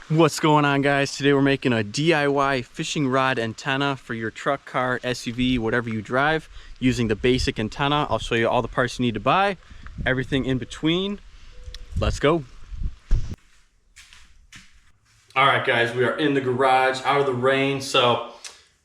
What's going on, guys? Today we're making a DIY fishing rod antenna for your truck, car, SUV, whatever you drive, using the basic antenna. I'll show you all the parts you need to buy, everything in between. Let's go. All right, guys, we are in the garage, out of the rain. So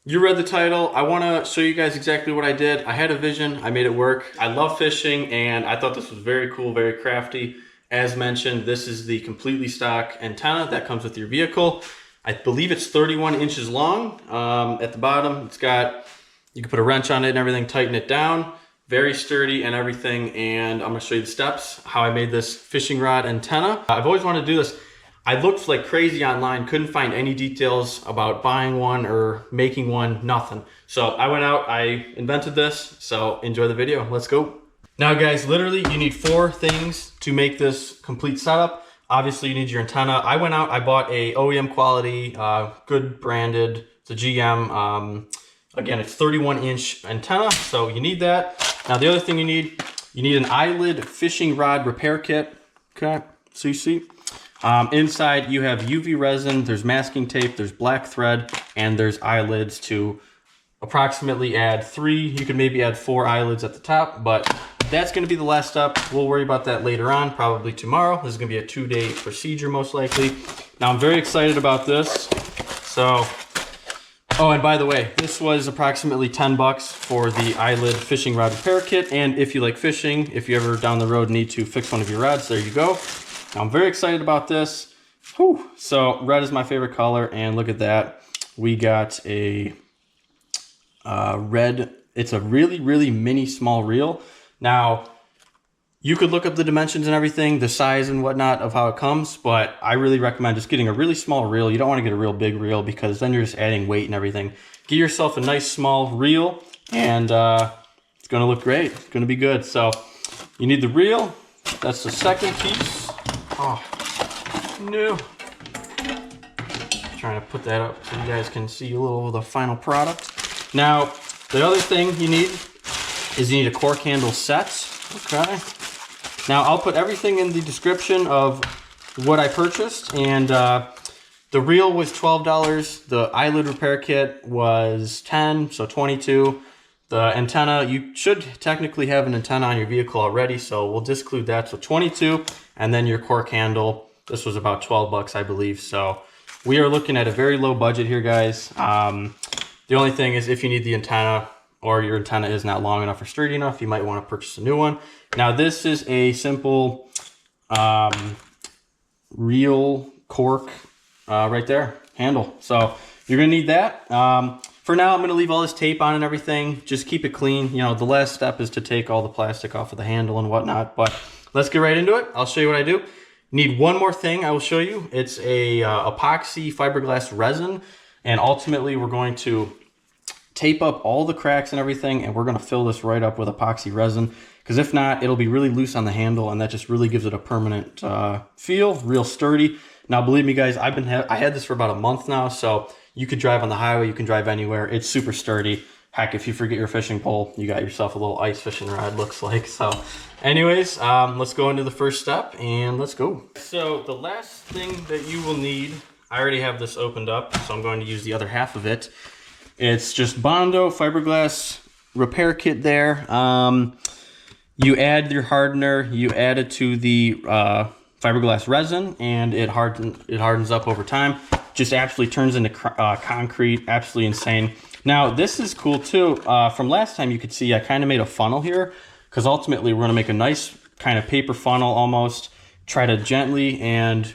you read the title. I want to show you guys exactly what I did. I had a vision, I made it work. I love fishing, and I thought this was very cool, very crafty. As mentioned, this is the completely stock antenna that comes with your vehicle. I believe it's 31 inches long. At the bottom, it's got, you can put a wrench on it and everything, tighten it down. Very sturdy and everything. And I'm gonna show you the steps, how I made this fishing rod antenna. I've always wanted to do this. I looked like crazy online, couldn't find any details about buying one or making one, nothing. So I went out, I invented this. So enjoy the video, let's go. Now guys, literally you need 4 things to make this complete setup. Obviously you need your antenna. I went out, I bought a OEM quality, good branded, it's a GM. Again, it's 31-inch antenna, so you need that. Now the other thing you need an eyelid fishing rod repair kit. Okay, so you see. Inside you have UV resin, there's masking tape, there's black thread, and there's eyelids to approximately add 3. You can maybe add 4 eyelids at the top, but that's going to be the last step. We'll worry about that later on, probably tomorrow. This is going to be a 2-day procedure most likely. Now I'm very excited about this. So, oh, and by the way, this was approximately 10 bucks for the eyelid fishing rod repair kit. And if you like fishing, if you ever down the road need to fix one of your rods, there you go. Now I'm very excited about this. Whew. So red is my favorite color, and look at that. We got a red. It's a really mini small reel. Now, you could look up the dimensions and everything, the size and whatnot of how it comes, but I really recommend just getting a really small reel. You don't want to get a real big reel because then you're just adding weight and everything. Get yourself a nice small reel, and it's going to look great. It's going to be good. So you need the reel. That's the second piece. Oh, no. Trying to put that up so you guys can see a little of the final product. Now, the other thing you need is you need a cork handle set. Okay. Now I'll put everything in the description of what I purchased, and the reel was $12. The eyelid repair kit was 10, so 22. The antenna, you should technically have an antenna on your vehicle already, so we'll disclude that. So 22, and then your cork handle. This was about 12 bucks, I believe. So we are looking at a very low budget here, guys. The only thing is if you need the antenna, or your antenna is not long enough or sturdy enough, you might want to purchase a new one. Now this is a simple reel cork right there, handle. So you're gonna need that. For now, I'm gonna leave all this tape on and everything. Just keep it clean. You know, the last step is to take all the plastic off of the handle and whatnot, but let's get right into it. I'll show you what I do. Need one more thing I will show you. It's a epoxy fiberglass resin, and ultimately we're going to tape up all the cracks and everything, and we're going to fill this right up with epoxy resin, because if not, it'll be really loose on the handle, and that just really gives it a permanent feel, real sturdy. Now believe me guys, I had this for about a month now, so you could drive on the highway, you can drive anywhere. It's super sturdy. Heck, if you forget your fishing pole, you got yourself a little ice fishing rod, looks like. So anyways, let's go into the first step and let's go. So the last thing that you will need, I already have this opened up, so I'm going to use the other half of it. It's just Bondo fiberglass repair kit there. You add your hardener, you add it to the fiberglass resin, and it hardens up over time. Just absolutely turns into concrete, absolutely insane. Now this is cool too. From last time you could see I kind of made a funnel here, because ultimately we're gonna make a nice kind of paper funnel almost. Try to gently and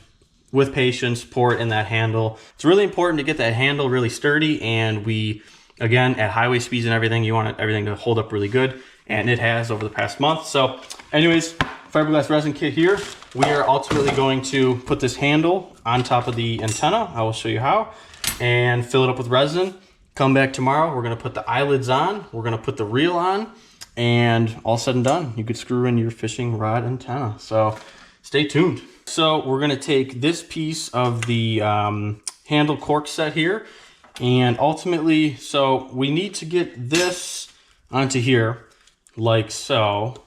with patience pour it in that handle. It's really important to get that handle really sturdy, and we, again, at highway speeds and everything, you want everything to hold up really good, and it has over the past month. So anyways, fiberglass resin kit here. We are ultimately going to put this handle on top of the antenna. I will show you how, and fill it up with resin. Come back tomorrow, we're gonna put the eyelids on, we're gonna put the reel on, and all said and done, you could screw in your fishing rod antenna. So stay tuned. So we're gonna take this piece of the handle cork set here, and ultimately, so we need to get this onto here like so.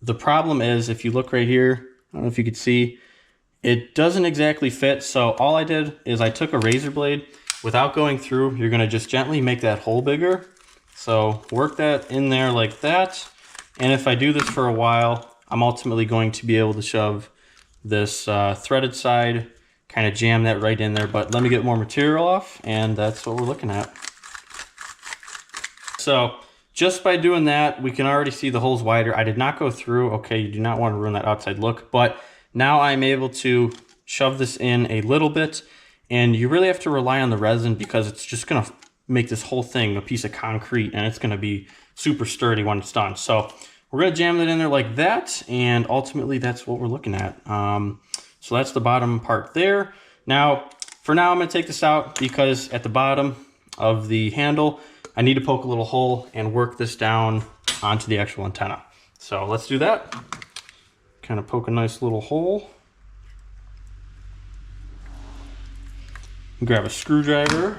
The problem is, if you look right here, I don't know if you could see, it doesn't exactly fit. So all I did is I took a razor blade. Without going through, you're gonna just gently make that hole bigger. So work that in there like that. And if I do this for a while, I'm ultimately going to be able to shove this threaded side, kind of jam that right in there. But let me get more material off, and that's what we're looking at. So just by doing that, we can already see the holes wider. I did not go through. Okay, you do not want to ruin that outside look, but now I'm able to shove this in a little bit, and you really have to rely on the resin because it's just gonna make this whole thing a piece of concrete, and it's gonna be super sturdy when it's done. So we're gonna jam it in there like that, and ultimately that's what we're looking at. So that's the bottom part there. Now, for now, I'm gonna take this out because at the bottom of the handle, I need to poke a little hole and work this down onto the actual antenna. So let's do that. Kind of poke a nice little hole. Grab a screwdriver.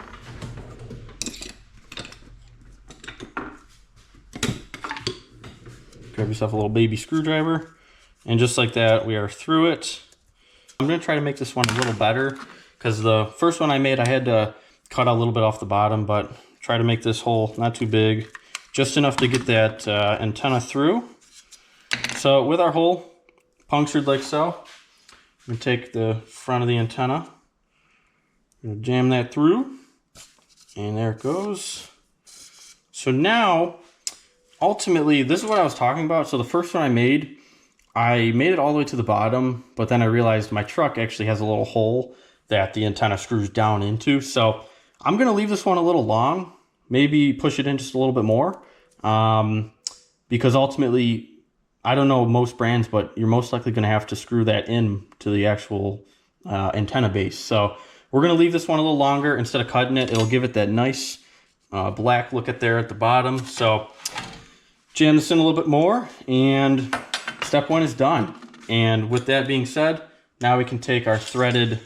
Grab yourself a little baby screwdriver. And just like that, we are through it. I'm gonna try to make this one a little better because the first one I made, I had to cut a little bit off the bottom, but try to make this hole not too big, just enough to get that antenna through. So with our hole punctured like so, I'm gonna take the front of the antenna, I'm gonna jam that through, and there it goes. So now, ultimately, this is what I was talking about. So the first one I made it all the way to the bottom, but then I realized my truck actually has a little hole that the antenna screws down into. So I'm gonna leave this one a little long, maybe push it in just a little bit more, because ultimately, I don't know most brands, but you're most likely gonna have to screw that in to the actual antenna base. So we're gonna leave this one a little longer. Instead of cutting it, it'll give it that nice black look at there at the bottom. So jam this in a little bit more, and step one is done. And with that being said, now we can take our threaded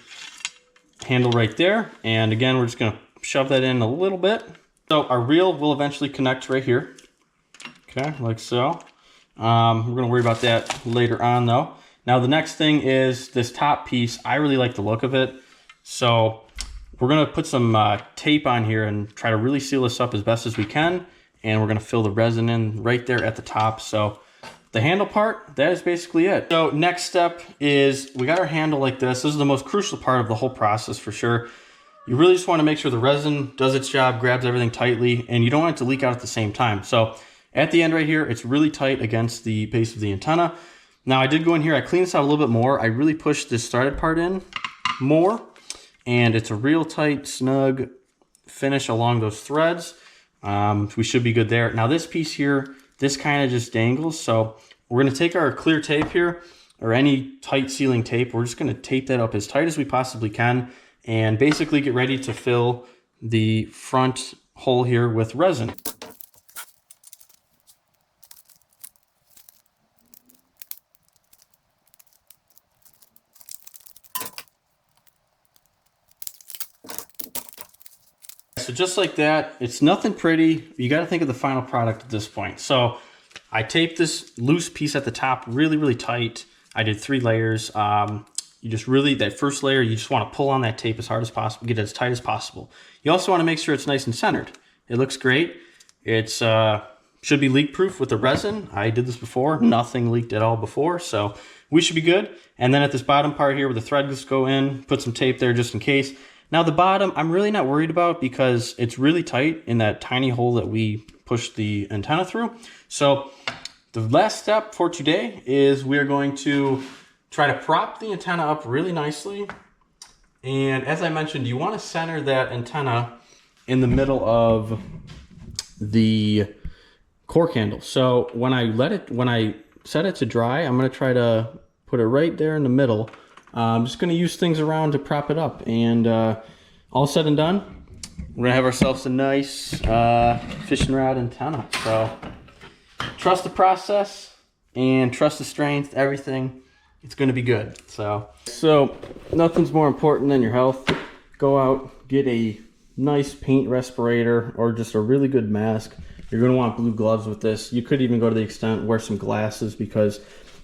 handle right there, and again, we're just gonna shove that in a little bit. So our reel will eventually connect right here. Okay, like so. We're gonna worry about that later on though. Now the next thing is this top piece. I really like the look of it. So we're gonna put some tape on here and try to really seal this up as best as we can. And we're gonna fill the resin in right there at the top. So the handle part, that is basically it. So next step is we got our handle like this. This is the most crucial part of the whole process for sure. You really just want to make sure the resin does its job, grabs everything tightly, and you don't want it to leak out at the same time. So at the end right here, it's really tight against the base of the antenna. Now I did go in here, I cleaned this out a little bit more. I really pushed this threaded part in more, and it's a real tight, snug finish along those threads. We should be good there. Now this piece here, this kind of just dangles. So we're gonna take our clear tape here, or any tight sealing tape. We're just gonna tape that up as tight as we possibly can, and basically get ready to fill the front hole here with resin. So just like that, it's nothing pretty. You got to think of the final product at this point. So I taped this loose piece at the top really, really tight. I did 3 layers. You just really, that first layer, you just want to pull on that tape as hard as possible, get it as tight as possible. You also want to make sure it's nice and centered. It looks great. It's should be leak proof with the resin. I did this before, nothing leaked at all before, so we should be good. And then at this bottom part here where the threads go in, put some tape there just in case. Now the bottom, I'm really not worried about because it's really tight in that tiny hole that we pushed the antenna through. So the last step for today is we're going to try to prop the antenna up really nicely. And as I mentioned, you want to center that antenna in the middle of the cork handle. So when I set it to dry, I'm going to try to put it right there in the middle. I'm just going to use things around to prop it up, and all said and done, we're going to have ourselves a nice fishing rod antenna. So trust the process and trust the strength, everything. It's going to be good. So nothing's more important than your health. Go out, get a nice paint respirator or just a really good mask. You're going to want blue gloves with this. You could even go to the extent wear some glasses because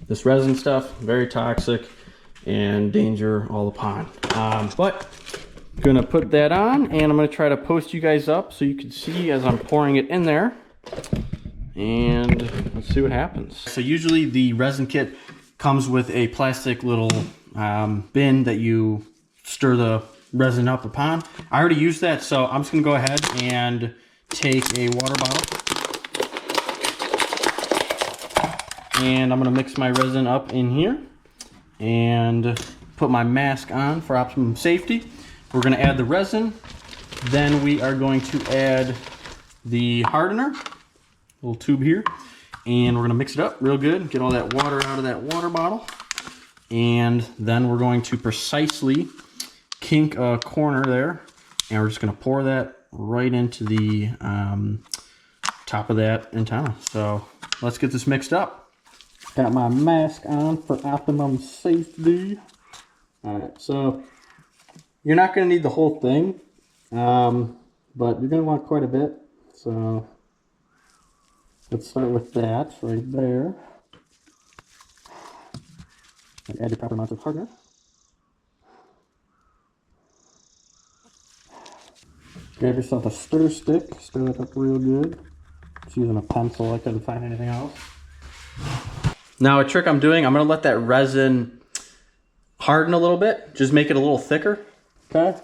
this resin stuff, very toxic. and danger all upon. But gonna put that on, and I'm gonna try to post you guys up so you can see as I'm pouring it in there, and let's see what happens. So usually the resin kit comes with a plastic little bin that you stir the resin up upon. I already used that, so I'm just gonna go ahead and take a water bottle, and I'm gonna mix my resin up in here and put my mask on for optimum safety. We're gonna add the resin, then we are going to add the hardener, little tube here, and we're gonna mix it up real good, get all that water out of that water bottle, and then we're going to precisely kink a corner there, and we're just gonna pour that right into the top of that antenna. So let's get this mixed up. Got my mask on for optimum safety. All right, so you're not going to need the whole thing, but you're going to want quite a bit. So let's start with that right there. And add your proper amount of hardener. Grab yourself a stir stick, stir that up real good. Just using a pencil, I couldn't find anything else. Now a trick I'm doing, I'm going to let that resin harden a little bit, just make it a little thicker. Okay,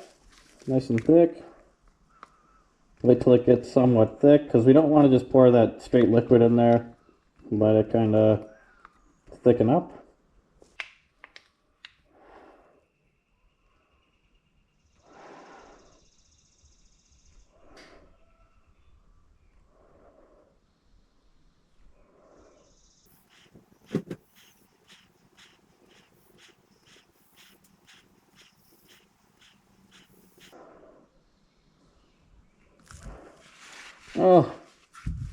nice and thick. Wait till it gets somewhat thick, because we don't want to just pour that straight liquid in there, let it kind of thicken up.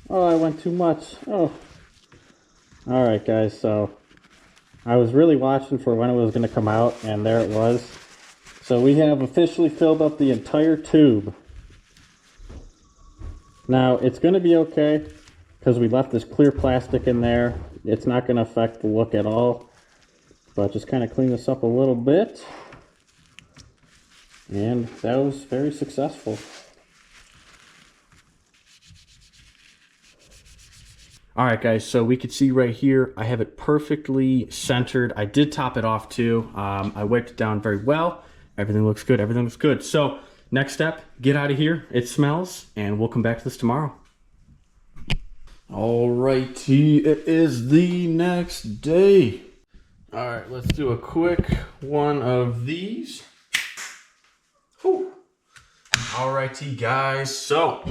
Oh, I went too much. Oh. Alright guys, so I was really watching for when it was going to come out, and there it was. So we have officially filled up the entire tube. Now it's going to be okay, because we left this clear plastic in there. It's not going to affect the look at all. But just kind of clean this up a little bit. And that was very successful. All right, guys, so we could see right here, I have it perfectly centered. I did top it off too. I wiped it down very well. Everything looks good, everything looks good. So next step, get out of here. It smells, and we'll come back to this tomorrow. All righty, it is the next day. All right, let's do a quick one of these. Whew. All righty, guys, so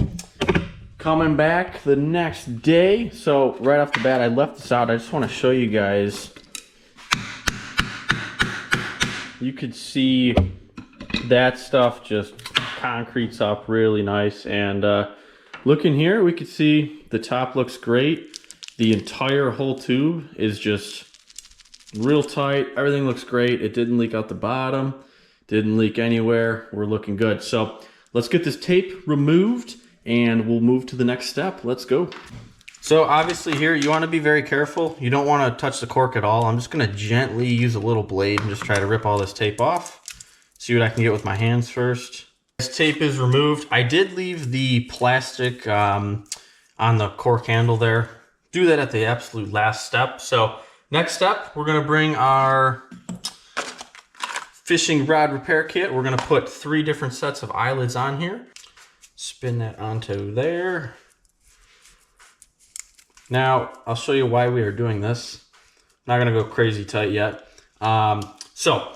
coming back the next day. So right off the bat, I left this out. I just want to show you guys. You could see that stuff just concretes up really nice. And look in here, we could see the top looks great. The entire whole tube is just real tight. Everything looks great. It didn't leak out the bottom. Didn't leak anywhere. We're looking good. So let's get this tape removed, and we'll move to the next step. Let's go. So obviously here, you want to be very careful. You don't want to touch the cork at all. I'm just going to gently use a little blade and just try to rip all this tape off. See what I can get with my hands first. This tape is removed. I did leave the plastic on the cork handle there. Do that at the absolute last step. So next step, we're going to bring our fishing rod repair kit. We're going to put 3 different sets of eyelids on here. Spin that onto there. Now, I'll show you why we are doing this. I'm not going to go crazy tight yet. So,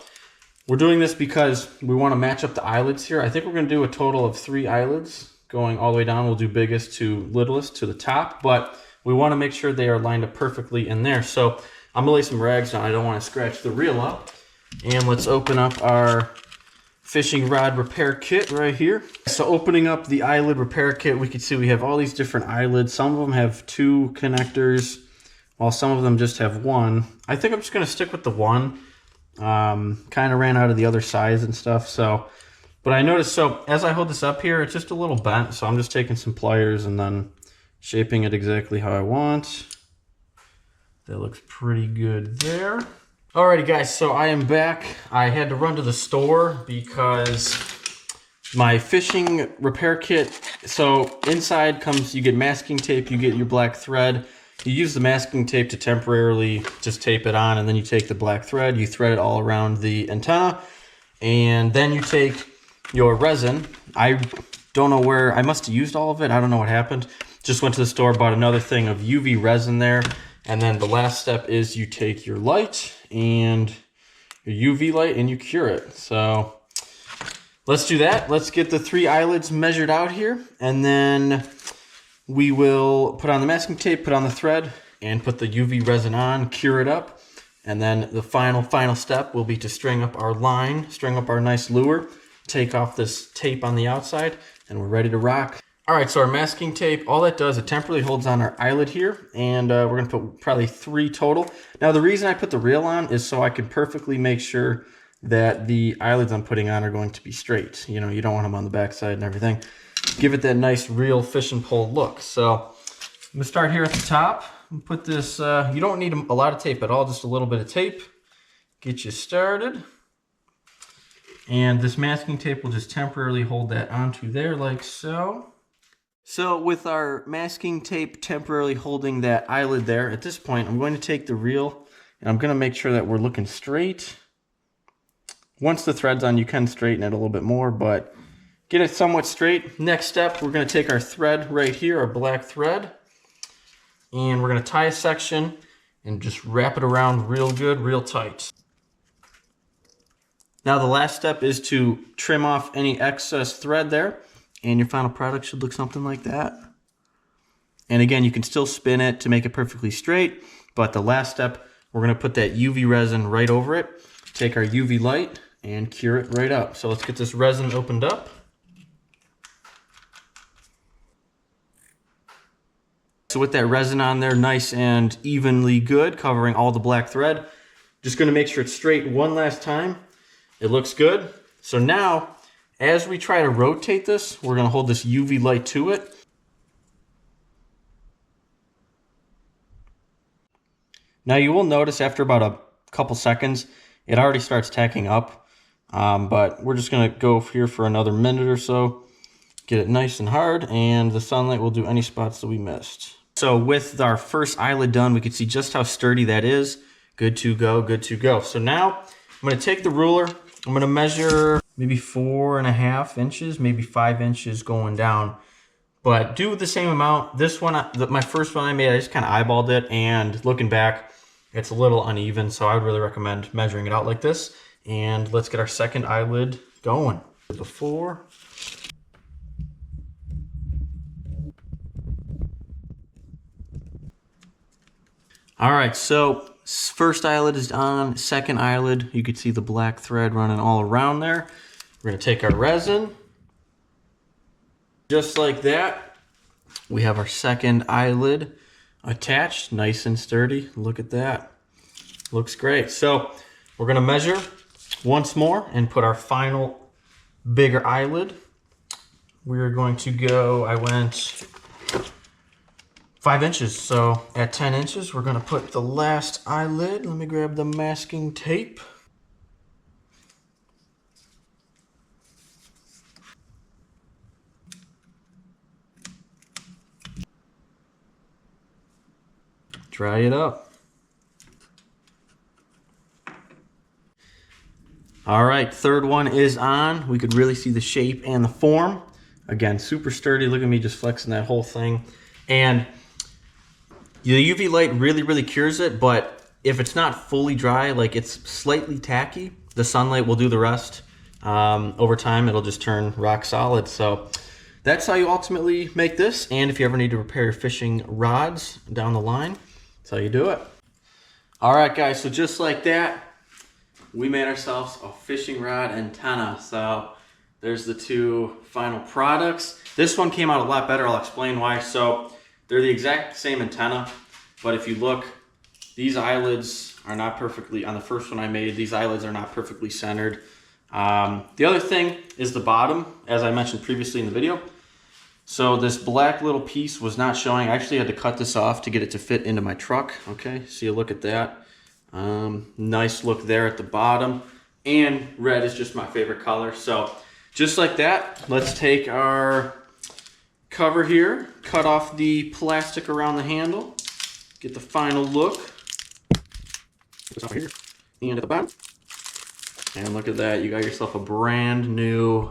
we're doing this because we want to match up the eyelids here. I think we're going to do a total of 3 eyelids going all the way down. We'll do biggest to littlest to the top, but we want to make sure they are lined up perfectly in there. So, I'm going to lay some rags down. I don't want to scratch the reel up. And let's open up our fishing rod repair kit right here. So opening up the eyelid repair kit, we can see we have all these different eyelids. Some of them have 2 connectors, while some of them just have 1. I think I'm just going to stick with the 1. Kind of ran out of the other size and stuff. So, but I noticed, so as I hold this up here, it's just a little bent. So I'm just taking some pliers and then shaping it exactly how I want. That looks pretty good there. Alrighty guys, so I am back. I had to run to the store because my fishing repair kit, so inside comes, you get masking tape, you get your black thread. You use the masking tape to temporarily just tape it on, and then you take the black thread, you thread it all around the antenna, and then you take your resin. I don't know where, I must have used all of it. I don't know what happened. Just went to the store, bought another thing of UV resin there. And then the last step is you take your light and your UV light and you cure it. So let's do that. Let's get the 3 eyelids measured out here. And then we will put on the masking tape, put on the thread, and put the UV resin on, cure it up. And then the final step will be to string up our line, string up our nice lure, take off this tape on the outside, and we're ready to rock. All right, so our masking tape, all that does, it temporarily holds on our eyelid here, and we're gonna put probably 3 total. Now, the reason I put the reel on is so I can perfectly make sure that the eyelids I'm putting on are going to be straight. You know, you don't want them on the backside and everything. Give it that nice real fish and pole look. So I'm gonna start here at the top and put this, you don't need a lot of tape at all, just a little bit of tape. Get you started. And this masking tape will just temporarily hold that onto there like so. So with our masking tape temporarily holding that eyelid there, at this point, I'm going to take the reel and I'm going to make sure that we're looking straight. Once the thread's on, you can straighten it a little bit more, but get it somewhat straight. Next step, we're going to take our thread right here, our black thread, and we're going to tie a section and just wrap it around real good, real tight. Now the last step is to trim off any excess thread there, and your final product should look something like that. And again, you can still spin it to make it perfectly straight, but the last step, we're gonna put that UV resin right over it, take our UV light, and cure it right up. So let's get this resin opened up. So with that resin on there, nice and evenly good, covering all the black thread, just gonna make sure it's straight one last time. It looks good. So now, as we try to rotate this, we're gonna hold this UV light to it. Now you will notice after about a couple seconds, it already starts tacking up. But we're just gonna go here for another minute or so, get it nice and hard, and the sunlight will do any spots that we missed. So with our first eyelid done, we can see just how sturdy that is. Good to go, good to go. So now I'm gonna take the ruler, I'm gonna measure maybe 4.5 inches, maybe 5 inches going down, but do the same amount. This one, my first one I made, I just kind of eyeballed it, and looking back, it's a little uneven, so I would really recommend measuring it out like this. And let's get our second eyelid going. Before. All right, so first eyelid is on, second eyelid, you can see the black thread running all around there. We're gonna take our resin, just like that. We have our second eyelid attached, nice and sturdy. Look at that, looks great. So we're gonna measure once more and put our final bigger eyelid. We're going to go, I went 5 inches. So at 10 inches, we're gonna put the last eyelid. Let me grab the masking tape. Dry it up. All right, third one is on. We could really see the shape and the form. Again, super sturdy. Look at me just flexing that whole thing. And the UV light really, really cures it, but if it's not fully dry, like it's slightly tacky, the sunlight will do the rest. Over time, it'll just turn rock solid. So that's how you ultimately make this. And if you ever need to repair your fishing rods down the line, that's how you do it. All right, guys, so just like that, we made ourselves a fishing rod antenna. So there's the 2 final products. This one came out a lot better. I'll explain why. So they're the exact same antenna, but if you look, these eyelids are not perfectly, on the first one I made, these eyelids are not perfectly centered. The other thing is the bottom, as I mentioned previously in the video. So this black little piece was not showing. I actually had to cut this off to get it to fit into my truck. Okay, so you look at that. Nice look there at the bottom. And red is just my favorite color. So just like that, let's take our cover here, cut off the plastic around the handle, get the final look. This over here and at the bottom. And look at that, you got yourself a brand new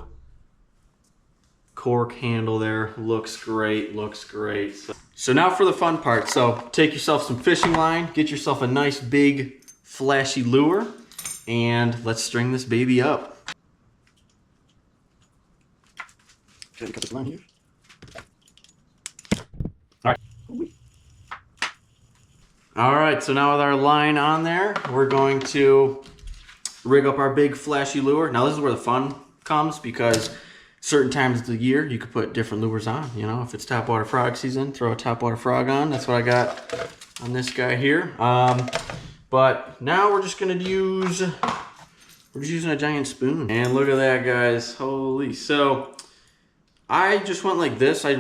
cork handle there. Looks great, looks great. So now for the fun part. So take yourself some fishing line, get yourself a nice big flashy lure, and let's string this baby up. Okay, cut this line here. All right, so now with our line on there, we're going to rig up our big flashy lure. Now this is where the fun comes, because certain times of the year you could put different lures on. You know, if it's topwater frog season, throw a topwater frog on. That's what I got on this guy here. But now we're just using a giant spoon. And look at that, guys. Holy. So I just went like this. I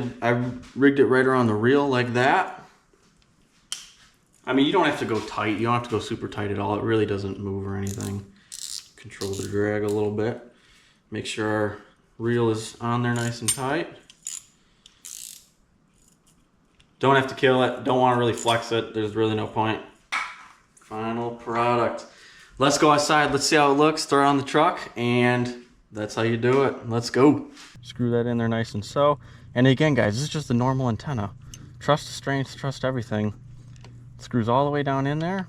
rigged it right around the reel like that. I mean, you don't have to go tight. You don't have to go super tight at all. It really doesn't move or anything. Control the drag a little bit. Make sure our reel is on there nice and tight. Don't have to kill it. Don't want to really flex it. There's really no point. Final product. Let's go outside. Let's see how it looks. Throw it on the truck, and that's how you do it. Let's go. Screw that in there nice and so. And again, guys, this is just the normal antenna. Trust the strength, trust everything. Screws all the way down in there.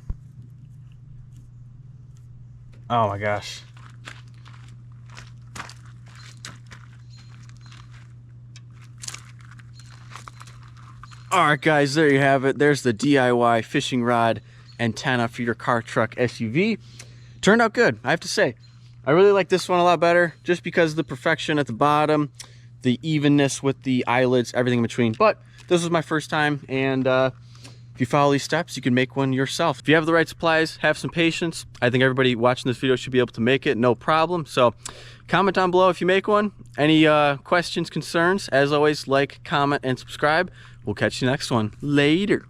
Oh my gosh. Alright guys, there you have it. There's the DIY fishing rod antenna for your car, truck, SUV. Turned out good, I have to say. I really like this one a lot better, just because of the perfection at the bottom, the evenness with the eyelids, everything in between. But this was my first time, and if you follow these steps, you can make one yourself. If you have the right supplies, have some patience. I think everybody watching this video should be able to make it, no problem. So comment down below if you make one. Any questions, concerns, as always, like, comment, and subscribe. We'll catch you next one. Later.